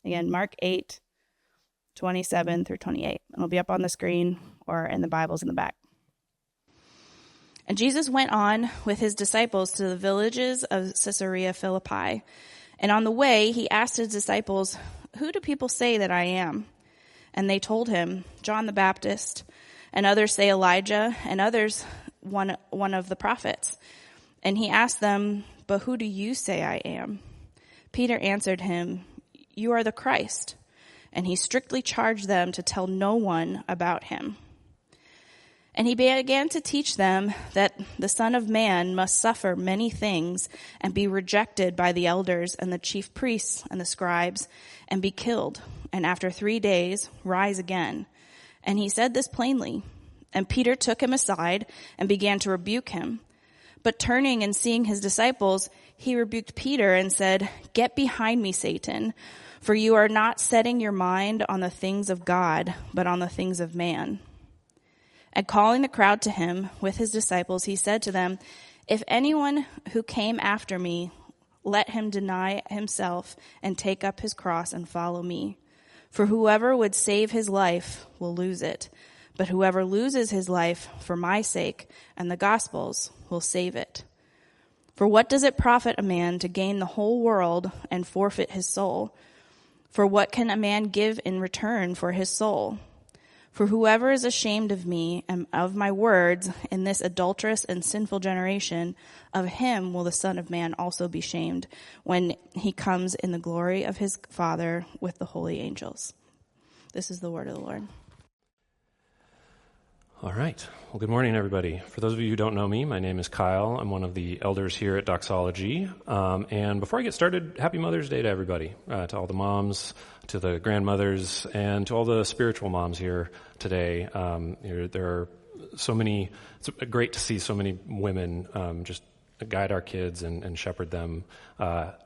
Again, Mark 8:27 through 28. It'll be up on the screen or in the Bibles in the back. And Jesus went on with his disciples to the villages of Caesarea Philippi. And on the way, he asked his disciples, "Who do people say that I am?" And they told him, "John the Baptist, and others say Elijah, and others one of the prophets." And he asked them, "But who do you say I am?" Peter answered him, "You are the Christ." And he strictly charged them to tell no one about him. And he began to teach them that the Son of Man must suffer many things and be rejected by the elders and the chief priests and the scribes and be killed, and after 3 days rise again. And he said this plainly. And Peter took him aside and began to rebuke him. But turning and seeing his disciples, he rebuked Peter and said, "Get behind me, Satan, for you are not setting your mind on the things of God, but on the things of man." And calling the crowd to him with his disciples, he said to them, "If anyone who came after me, let him deny himself and take up his cross and follow me. For whoever would save his life will lose it, but whoever loses his life for my sake and the gospel's will save it. For what does it profit a man to gain the whole world and forfeit his soul? For what can a man give in return for his soul? For whoever is ashamed of me and of my words in this adulterous and sinful generation, of him will the Son of Man also be shamed when he comes in the glory of his Father with the holy angels." This is the word of the Lord. All right. Well, good morning, everybody. For those of you who don't know me, my name is Kyle. I'm one of the elders here at Doxology. And before I get started, happy Mother's Day to everybody, to all the moms, to the grandmothers, and to all the spiritual moms here today. There are so many, it's great to see so many women just guide our kids and shepherd them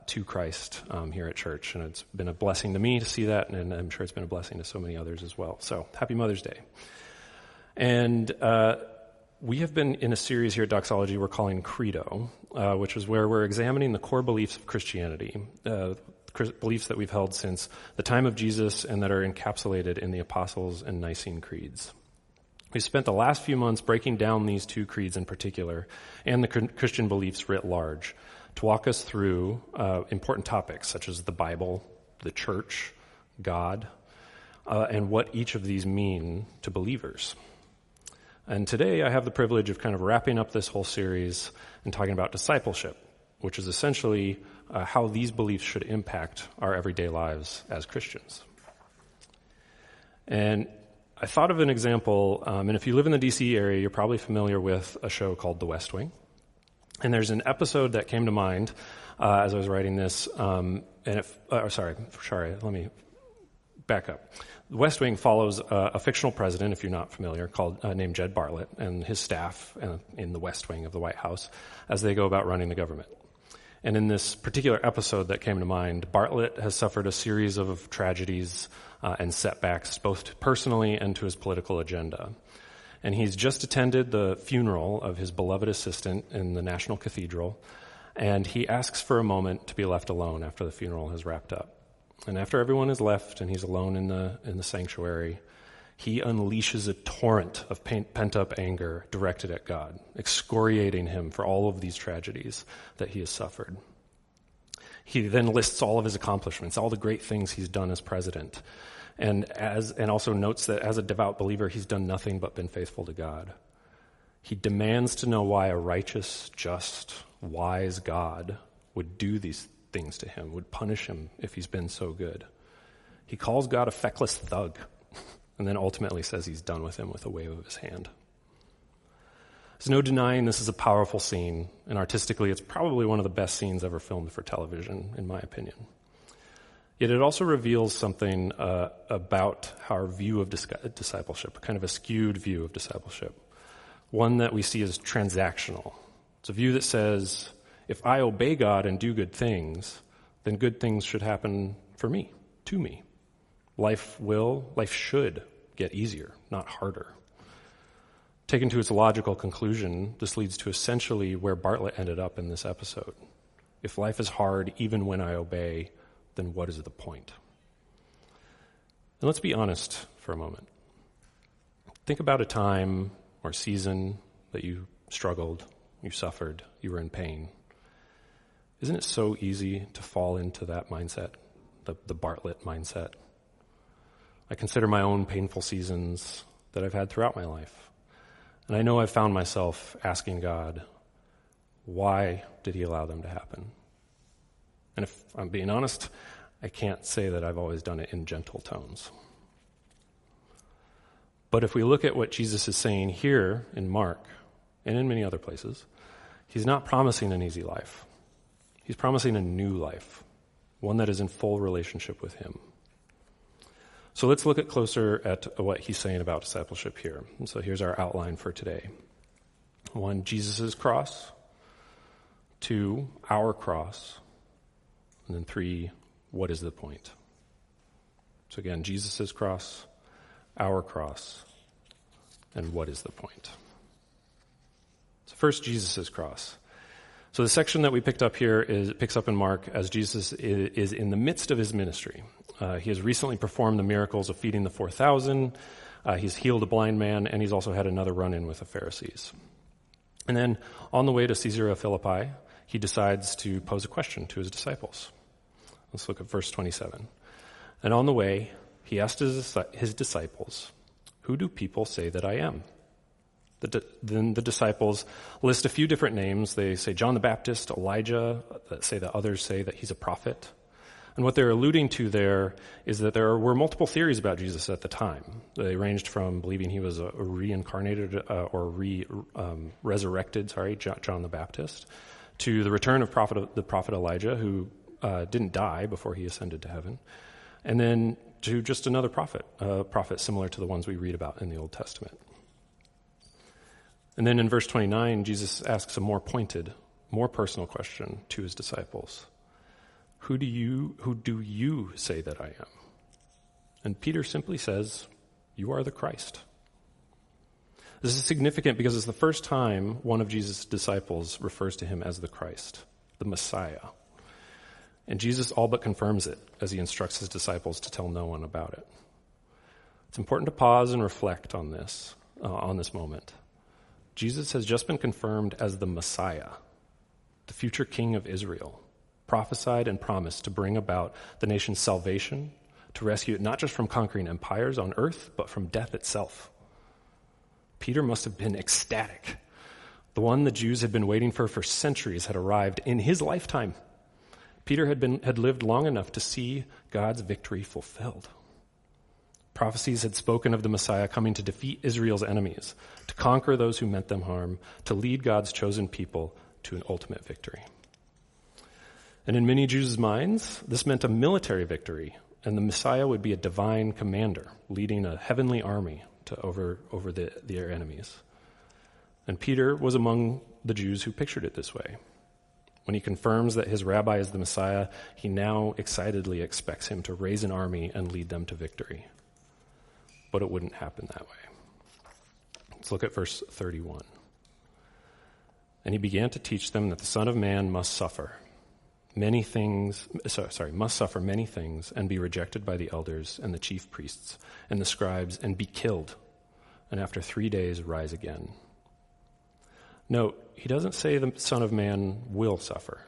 to Christ here at church. And it's been a blessing to me to see that, and I'm sure it's been a blessing to so many others as well. So happy Mother's Day. And we have been in a series here at Doxology we're calling Credo, which is where we're examining the core beliefs of Christianity, beliefs that we've held since the time of Jesus and that are encapsulated in the Apostles' and Nicene creeds. We've spent the last few months breaking down these two creeds in particular and the Christian beliefs writ large to walk us through important topics such as the Bible, the church, God, and what each of these mean to believers. And today I have the privilege of kind of wrapping up this whole series and talking about discipleship, which is essentially how these beliefs should impact our everyday lives as Christians. And I thought of an example, and if you live in the D.C. area, you're probably familiar with a show called The West Wing. And there's an episode that came to mind as I was writing this, let me back up. The West Wing follows a fictional president, if you're not familiar, named Jed Bartlett, and his staff in the West Wing of the White House as they go about running the government. And in this particular episode that came to mind, Bartlett has suffered a series of tragedies and setbacks, both personally and to his political agenda. And he's just attended the funeral of his beloved assistant in the National Cathedral, and he asks for a moment to be left alone after the funeral has wrapped up. And after everyone is left and he's alone in the sanctuary, he unleashes a torrent of pent-up anger directed at God, excoriating him for all of these tragedies that he has suffered. He then lists all of his accomplishments, all the great things he's done as president, and also notes that as a devout believer, he's done nothing but been faithful to God. He demands to know why a righteous, just, wise God would do these things to him, would punish him if he's been so good. He calls God a feckless thug, and then ultimately says he's done with him with a wave of his hand. There's no denying this is a powerful scene, and artistically it's probably one of the best scenes ever filmed for television, in my opinion. Yet it also reveals something about our view of discipleship, kind of a skewed view of discipleship, one that we see as transactional. It's a view that says, if I obey God and do good things, then good things should happen for me, to me. Life should get easier, not harder. Taken to its logical conclusion, this leads to essentially where Bartlett ended up in this episode. If life is hard, even when I obey, then what is the point? And let's be honest for a moment. Think about a time or season that you struggled, you suffered, you were in pain. Isn't it so easy to fall into that mindset, the Bartlett mindset? I consider my own painful seasons that I've had throughout my life. And I know I've found myself asking God, why did he allow them to happen? And if I'm being honest, I can't say that I've always done it in gentle tones. But if we look at what Jesus is saying here in Mark and in many other places, he's not promising an easy life. He's promising a new life, one that is in full relationship with him. So let's look closer at what he's saying about discipleship here. And so here's our outline for today. 1, Jesus' cross. 2, our cross. And then 3, what is the point? So again, Jesus' cross, our cross, and what is the point? So first, Jesus' cross. So the section that we picked up here picks up in Mark as Jesus is in the midst of his ministry. He has recently performed the miracles of feeding the 4,000. He's healed a blind man, and he's also had another run-in with the Pharisees. And then on the way to Caesarea Philippi, he decides to pose a question to his disciples. Let's look at verse 27. And on the way, he asked his disciples, "Who do people say that I am?" Then the disciples list a few different names. They say John the Baptist, Elijah, others say that he's a prophet. And what they're alluding to there is that there were multiple theories about Jesus at the time. They ranged from believing he was a reincarnated resurrected John the Baptist, to the return of the prophet Elijah, who didn't die before he ascended to heaven, and then to just another prophet, a prophet similar to the ones we read about in the Old Testament. And then in verse 29, Jesus asks a more pointed, more personal question to his disciples. Who do you say that I am? And Peter simply says, you are the Christ. This is significant because it's the first time one of Jesus' disciples refers to him as the Christ, the Messiah. And Jesus all but confirms it as he instructs his disciples to tell no one about it. It's important to pause and reflect on this moment. Jesus has just been confirmed as the Messiah, the future King of Israel, prophesied and promised to bring about the nation's salvation, to rescue it not just from conquering empires on earth, but from death itself. Peter must have been ecstatic. The one the Jews had been waiting for centuries had arrived in his lifetime. Peter had lived long enough to see God's victory fulfilled. Prophecies had spoken of the Messiah coming to defeat Israel's enemies, to conquer those who meant them harm, to lead God's chosen people to an ultimate victory. And in many Jews' minds, this meant a military victory, and the Messiah would be a divine commander, leading a heavenly army to over their enemies. And Peter was among the Jews who pictured it this way. When he confirms that his rabbi is the Messiah, he now excitedly expects him to raise an army and lead them to victory. But it wouldn't happen that way. Let's look at verse 31. And he began to teach them that the Son of Man must suffer many things and be rejected by the elders and the chief priests and the scribes and be killed, and after 3 days rise again. Note, he doesn't say the Son of Man will suffer.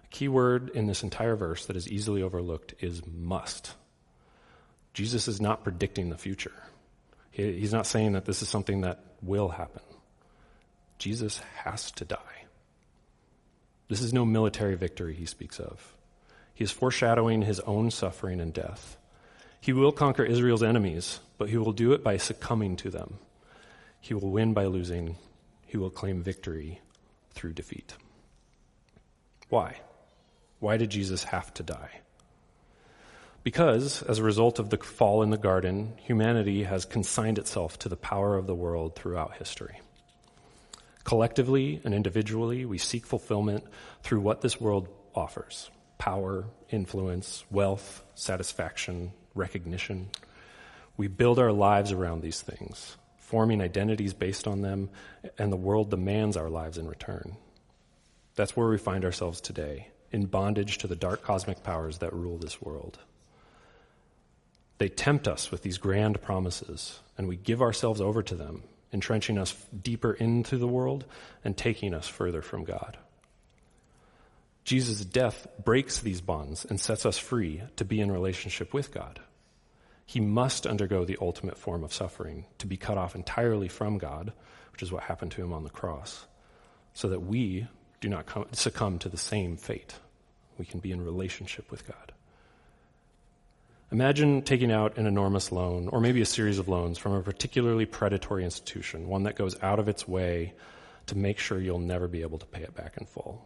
A key word in this entire verse that is easily overlooked is must. Jesus is not predicting the future. He's not saying that this is something that will happen. Jesus has to die. This is no military victory he speaks of. He is foreshadowing his own suffering and death. He will conquer Israel's enemies, but he will do it by succumbing to them. He will win by losing. He will claim victory through defeat. Why? Why did Jesus have to die? Because, as a result of the fall in the garden, humanity has consigned itself to the power of the world throughout history. Collectively and individually, we seek fulfillment through what this world offers: power, influence, wealth, satisfaction, recognition. We build our lives around these things, forming identities based on them, and the world demands our lives in return. That's where we find ourselves today, in bondage to the dark cosmic powers that rule this world. They tempt us with these grand promises, and we give ourselves over to them, entrenching us deeper into the world and taking us further from God. Jesus' death breaks these bonds and sets us free to be in relationship with God. He must undergo the ultimate form of suffering to be cut off entirely from God, which is what happened to him on the cross, so that we do not succumb to the same fate. We can be in relationship with God. Imagine taking out an enormous loan, or maybe a series of loans, from a particularly predatory institution, one that goes out of its way to make sure you'll never be able to pay it back in full.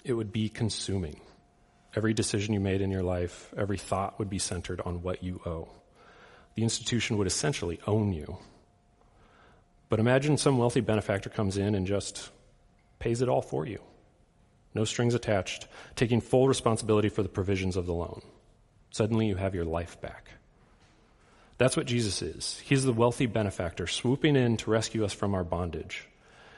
It would be consuming. Every decision you made in your life, every thought would be centered on what you owe. The institution would essentially own you. But imagine some wealthy benefactor comes in and just pays it all for you. No strings attached, taking full responsibility for the provisions of the loan. Suddenly you have your life back. That's what Jesus is. He's the wealthy benefactor swooping in to rescue us from our bondage.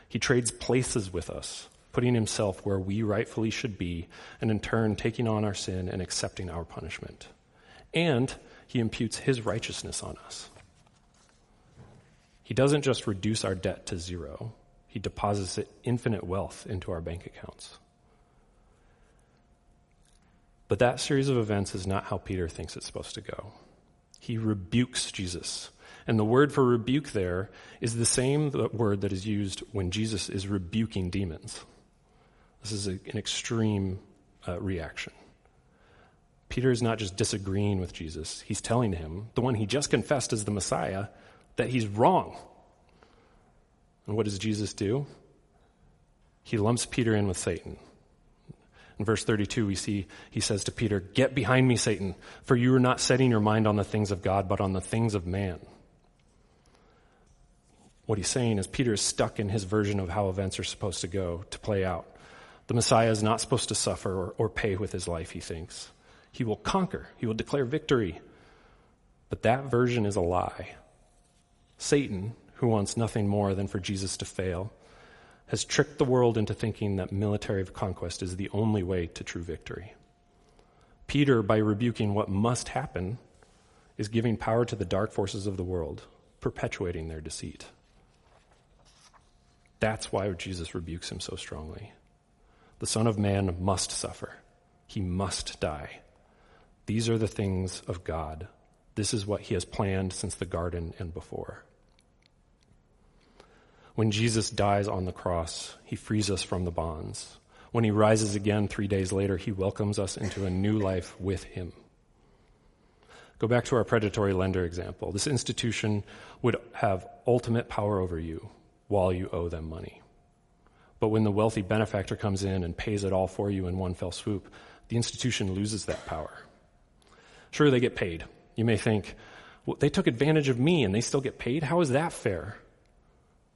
He trades places with us, putting himself where we rightfully should be, and in turn taking on our sin and accepting our punishment. And he imputes his righteousness on us. He doesn't just reduce our debt to zero. He deposits infinite wealth into our bank accounts. But that series of events is not how Peter thinks it's supposed to go. He rebukes Jesus. And the word for rebuke there is the same word that is used when Jesus is rebuking demons. This is an extreme reaction. Peter is not just disagreeing with Jesus. He's telling him, the one he just confessed as the Messiah, that he's wrong. And what does Jesus do? He lumps Peter in with Satan. In verse 32, we see he says to Peter, "Get behind me, Satan, for you are not setting your mind on the things of God, but on the things of man." What he's saying is Peter is stuck in his version of how events are supposed to go, to play out. The Messiah is not supposed to suffer or pay with his life, he thinks. He will conquer. He will declare victory. But that version is a lie. Satan, who wants nothing more than for Jesus to fail, has tricked the world into thinking that military conquest is the only way to true victory. Peter, by rebuking what must happen, is giving power to the dark forces of the world, perpetuating their deceit. That's why Jesus rebukes him so strongly. The Son of Man must suffer. He must die. These are the things of God. This is what he has planned since the garden and before. When Jesus dies on the cross, he frees us from the bonds. When he rises again 3 days later, he welcomes us into a new life with him. Go back to our predatory lender example. This institution would have ultimate power over you while you owe them money. But when the wealthy benefactor comes in and pays it all for you in one fell swoop, the institution loses that power. Sure, they get paid. You may think, well, they took advantage of me and they still get paid? How is that fair?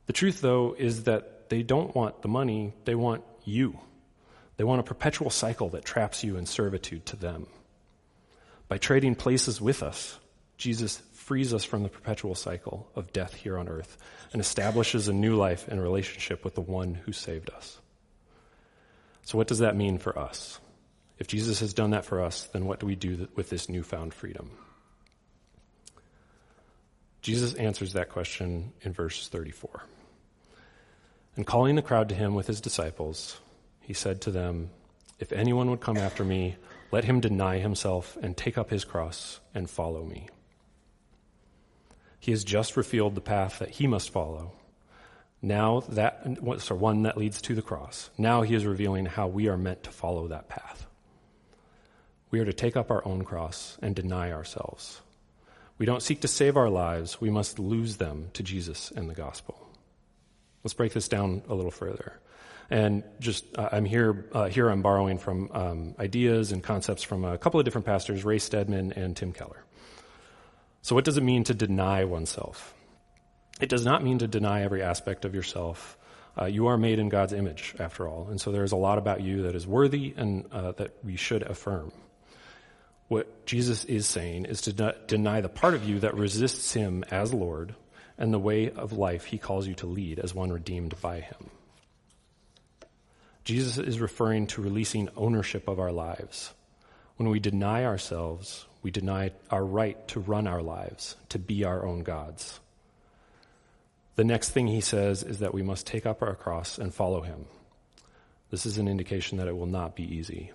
The truth, though, is that they don't want the money, they want you. They want a perpetual cycle that traps you in servitude to them. By trading places with us, Jesus frees us from the perpetual cycle of death here on earth and establishes a new life in relationship with the one who saved us. So what does that mean for us? If Jesus has done that for us, then what do we do with this newfound freedom? Jesus answers that question in verse 34. And calling the crowd to him with his disciples, he said to them, "If anyone would come after me, let him deny himself and take up his cross and follow me." He has just revealed the path that he must follow. Now one that leads to the cross. Now he is revealing how we are meant to follow that path. We are to take up our own cross and deny ourselves. We don't seek to save our lives. We must lose them to Jesus and the gospel. Let's break this down a little further. And I'm borrowing from ideas and concepts from a couple of different pastors, Ray Stedman and Tim Keller. So what does it mean to deny oneself? It does not mean to deny every aspect of yourself. You are made in God's image, after all. And so there's a lot about you that is worthy and that we should affirm. What Jesus is saying is to deny the part of you that resists him as Lord and the way of life he calls you to lead as one redeemed by him. Jesus is referring to releasing ownership of our lives. When we deny ourselves, we We deny our right to run our lives, to be our own gods. The next thing he says is that we must take up our cross and follow him. This is an indication that it will not be easy.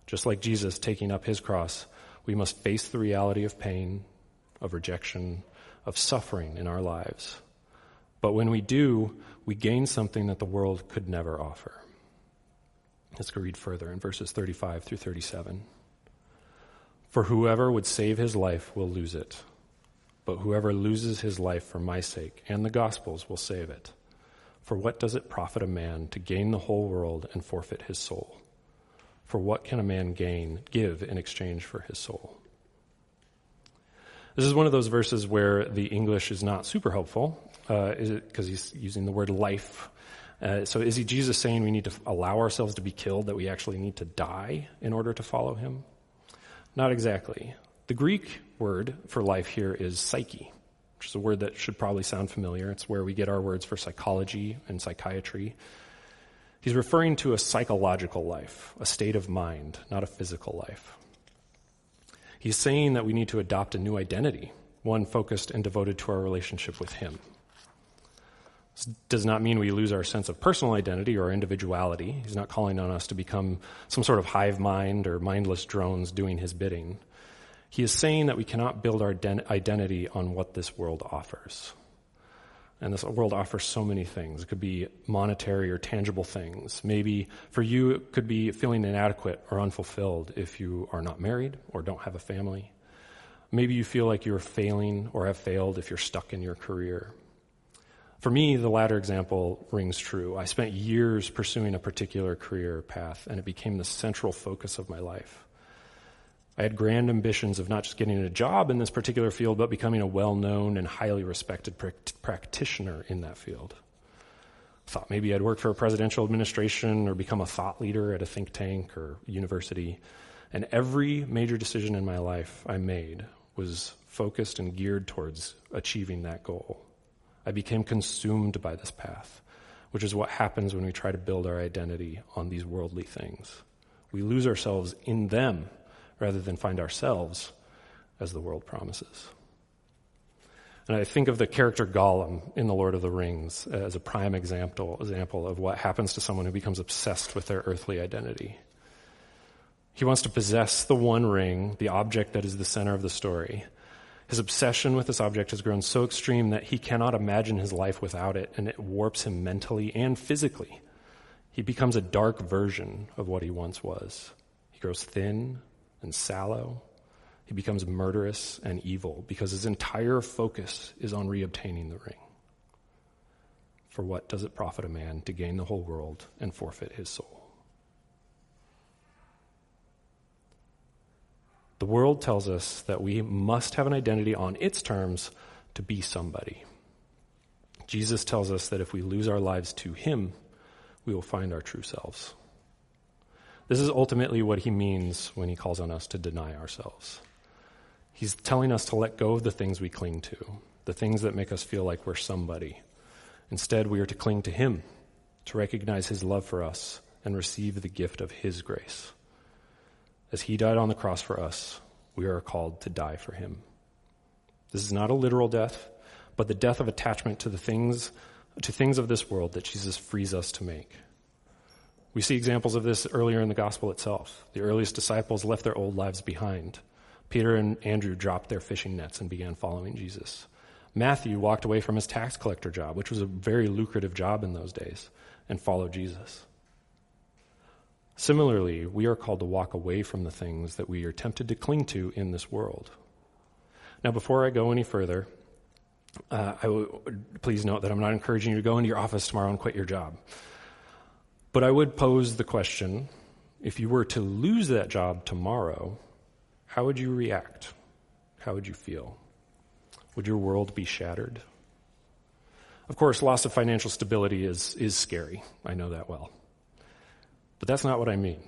Just like Jesus taking up his cross, we must face the reality of pain, of rejection, of suffering in our lives. But when we do, we gain something that the world could never offer. Let's go read further in verses 35 through 37. For whoever would save his life will lose it, but whoever loses his life for my sake and the gospel's will save it. For what does it profit a man to gain the whole world and forfeit his soul? For what can a man give in exchange for his soul? This is one of those verses where the English is not super helpful, because he's using the word life. So is Jesus saying we need to allow ourselves to be killed, that we actually need to die in order to follow him? Not exactly. The Greek word for life here is psyche, which is a word that should probably sound familiar. It's where we get our words for psychology and psychiatry. He's referring to a psychological life, a state of mind, not a physical life. He's saying that we need to adopt a new identity, one focused and devoted to our relationship with him. This does not mean we lose our sense of personal identity or individuality. He's not calling on us to become some sort of hive mind or mindless drones doing his bidding. He is saying that we cannot build our identity on what this world offers. And this world offers so many things. It could be monetary or tangible things. Maybe for you, it could be feeling inadequate or unfulfilled if you are not married or don't have a family. Maybe you feel like you're failing or have failed if you're stuck in your career. For me, the latter example rings true. I spent years pursuing a particular career path, and it became the central focus of my life. I had grand ambitions of not just getting a job in this particular field, but becoming a well-known and highly respected practitioner in that field. I thought maybe I'd work for a presidential administration or become a thought leader at a think tank or university. And every major decision in my life I made was focused and geared towards achieving that goal. I became consumed by this path, which is what happens when we try to build our identity on these worldly things. We lose ourselves in them rather than find ourselves as the world promises. And I think of the character Gollum in The Lord of the Rings as a prime example of what happens to someone who becomes obsessed with their earthly identity. He wants to possess the one ring, the object that is the center of the story. His obsession with this object has grown so extreme that he cannot imagine his life without it, and it warps him mentally and physically. He becomes a dark version of what he once was. He grows thin and sallow. He becomes murderous and evil because his entire focus is on reobtaining the ring. For what does it profit a man to gain the whole world and forfeit his soul? The world tells us that we must have an identity on its terms to be somebody. Jesus tells us that if we lose our lives to him, we will find our true selves. This is ultimately what he means when he calls on us to deny ourselves. He's telling us to let go of the things we cling to, the things that make us feel like we're somebody. Instead, we are to cling to him, to recognize his love for us and receive the gift of his grace. As he died on the cross for us, we are called to die for him. This is not a literal death, but the death of attachment to things of this world that Jesus frees us to make. We see examples of this earlier in the gospel itself. The earliest disciples left their old lives behind. Peter and Andrew dropped their fishing nets and began following Jesus. Matthew walked away from his tax collector job, which was a very lucrative job in those days, and followed Jesus. Similarly, we are called to walk away from the things that we are tempted to cling in this world. Now, before I go any further, please note that I'm not encouraging you to go into your office tomorrow and quit your job. But I would pose the question, if you were to lose that job tomorrow, how would you react? How would you feel? Would your world be shattered? Of course, loss of financial stability is scary. I know that well. But that's not what I mean.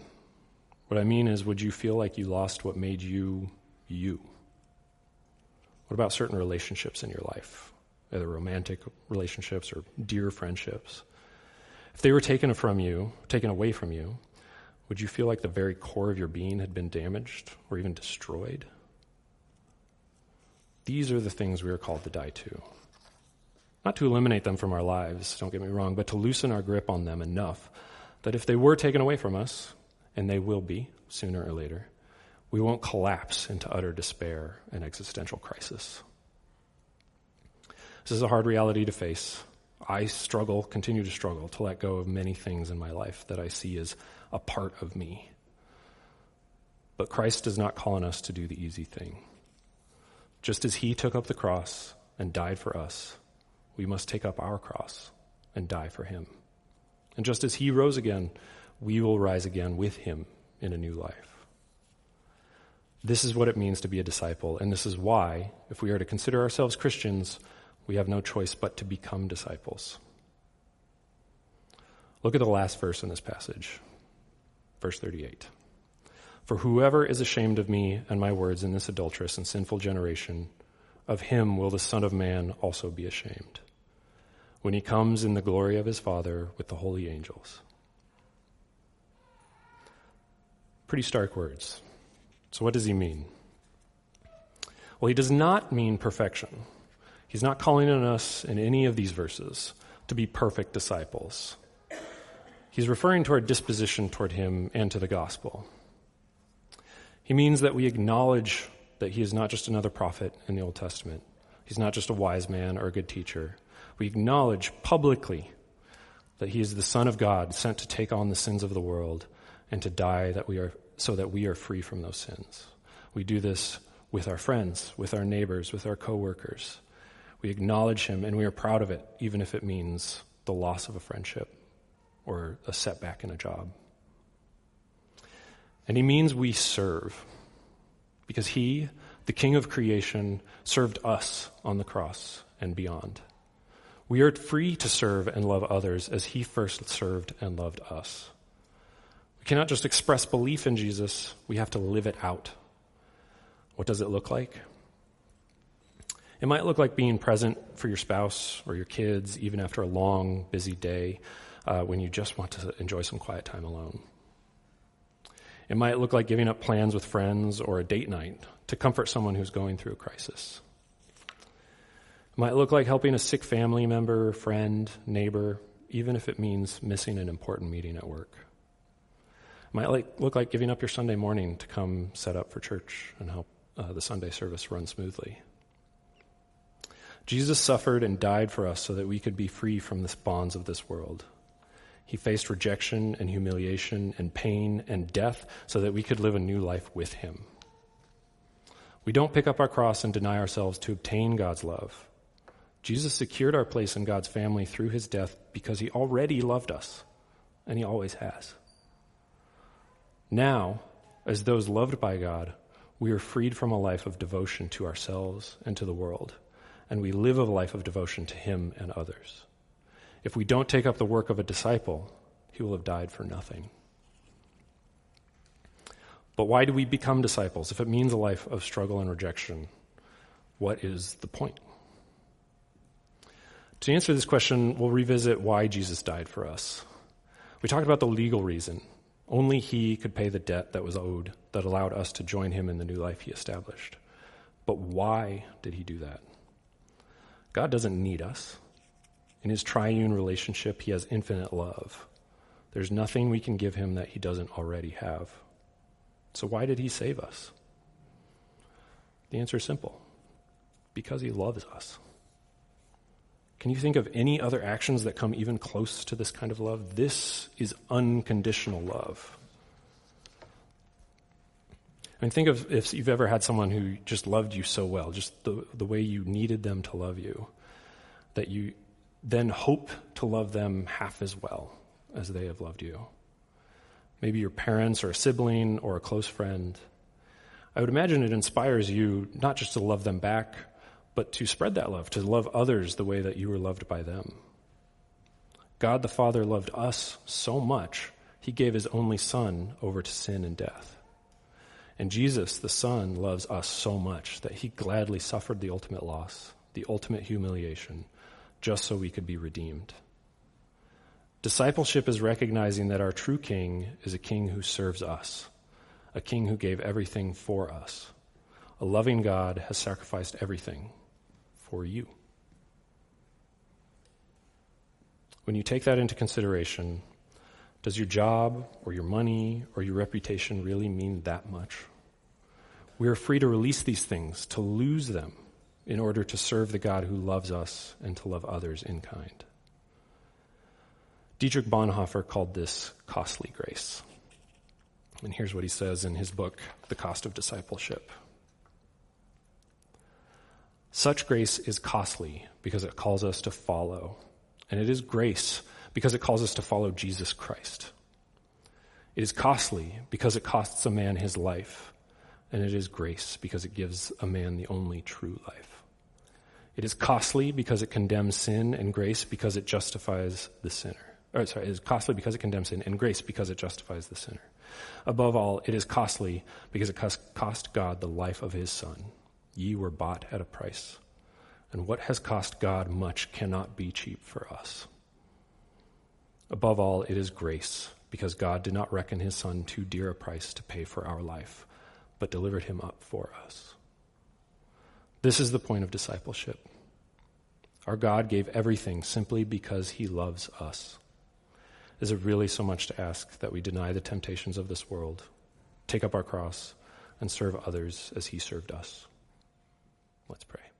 What I mean is, would you feel like you lost what made you, you? What about certain relationships in your life, either romantic relationships or dear friendships? If they were taken away from you, Would you feel like the very core of your being had been damaged or even destroyed? These are the things we are called to die to. Not to eliminate them from our lives, don't get me wrong, but to loosen our grip on them enough that if they were taken away from us, and they will be sooner or later, we won't collapse into utter despair and existential crisis. This is a hard reality to face. I continue to struggle to let go of many things in my life that I see as a part of me. But Christ is not calling us to do the easy thing. Just as he took up the cross and died for us, we must take up our cross and die for him. And just as he rose again, we will rise again with him in a new life. This is what it means to be a disciple, and this is why, if we are to consider ourselves Christians, we have no choice but to become disciples. Look at the last verse in this passage, verse 38. For whoever is ashamed of me and my words in this adulterous and sinful generation, of him will the Son of Man also be ashamed, when he comes in the glory of his Father with the holy angels. Pretty stark words. So what does he mean? Well, he does not mean perfection. He's not calling on us in any of these verses to be perfect disciples. He's referring to our disposition toward him and to the gospel. He means that we acknowledge that he is not just another prophet in the Old Testament. He's not just a wise man or a good teacher. We acknowledge publicly that he is the Son of God sent to take on the sins of the world and to die so that we are free from those sins. We do this with our friends, with our neighbors, with our coworkers. We acknowledge him, and we are proud of it, even if it means the loss of a friendship or a setback in a job. And he means we serve, because he, the King of creation, served us on the cross and beyond. We are free to serve and love others as he first served and loved us. We cannot just express belief in Jesus, we have to live it out. What does it look like? It might look like being present for your spouse or your kids, even after a long, busy day, when you just want to enjoy some quiet time alone. It might look like giving up plans with friends or a date night to comfort someone who's going through a crisis. It might look like helping a sick family member, friend, neighbor, even if it means missing an important meeting at work. It might look like giving up your Sunday morning to come set up for church and help the Sunday service run smoothly. Jesus suffered and died for us so that we could be free from the bonds of this world. He faced rejection and humiliation and pain and death so that we could live a new life with him. We don't pick up our cross and deny ourselves to obtain God's love. Jesus secured our place in God's family through his death because he already loved us, and he always has. Now, as those loved by God, we are freed from a life of devotion to ourselves and to the world, and we live a life of devotion to him and others. If we don't take up the work of a disciple, he will have died for nothing. But why do we become disciples? If it means a life of struggle and rejection, what is the point? To answer this question, we'll revisit why Jesus died for us. We talked about the legal reason. Only he could pay the debt that was owed that allowed us to join him in the new life he established. But why did he do that? God doesn't need us. In his triune relationship, he has infinite love. There's nothing we can give him that he doesn't already have. So why did he save us? The answer is simple. Because he loves us. Can you think of any other actions that come even close to this kind of love? This is unconditional love. I mean, think of if you've ever had someone who just loved you so well, just the way you needed them to love you, that you then hope to love them half as well as they have loved you. Maybe your parents or a sibling or a close friend. I would imagine it inspires you not just to love them back, but to spread that love, to love others the way that you were loved by them. God the Father loved us so much, he gave his only Son over to sin and death. And Jesus, the Son, loves us so much that he gladly suffered the ultimate loss, the ultimate humiliation, just so we could be redeemed. Discipleship is recognizing that our true king is a king who serves us, a king who gave everything for us. A loving God has sacrificed everything for you. When you take that into consideration, does your job or your money or your reputation really mean that much? We are free to release these things, to lose them, in order to serve the God who loves us and to love others in kind. Dietrich Bonhoeffer called this costly grace. And here's what he says in his book, The Cost of Discipleship. Such grace is costly because it calls us to follow, and it is grace because it calls us to follow Jesus Christ. It is costly because it costs a man his life, and it is grace because it gives a man the only true life. It is costly because it condemns sin, and grace because it justifies the sinner. It is costly because it condemns sin, and grace because it justifies the sinner. Above all, it is costly because it cost God the life of his Son. Ye were bought at a price, and what has cost God much cannot be cheap for us. Above all, it is grace, because God did not reckon his Son too dear a price to pay for our life, but delivered him up for us. This is the point of discipleship. Our God gave everything simply because he loves us. Is it really so much to ask that we deny the temptations of this world, take up our cross, and serve others as he served us? Let's pray.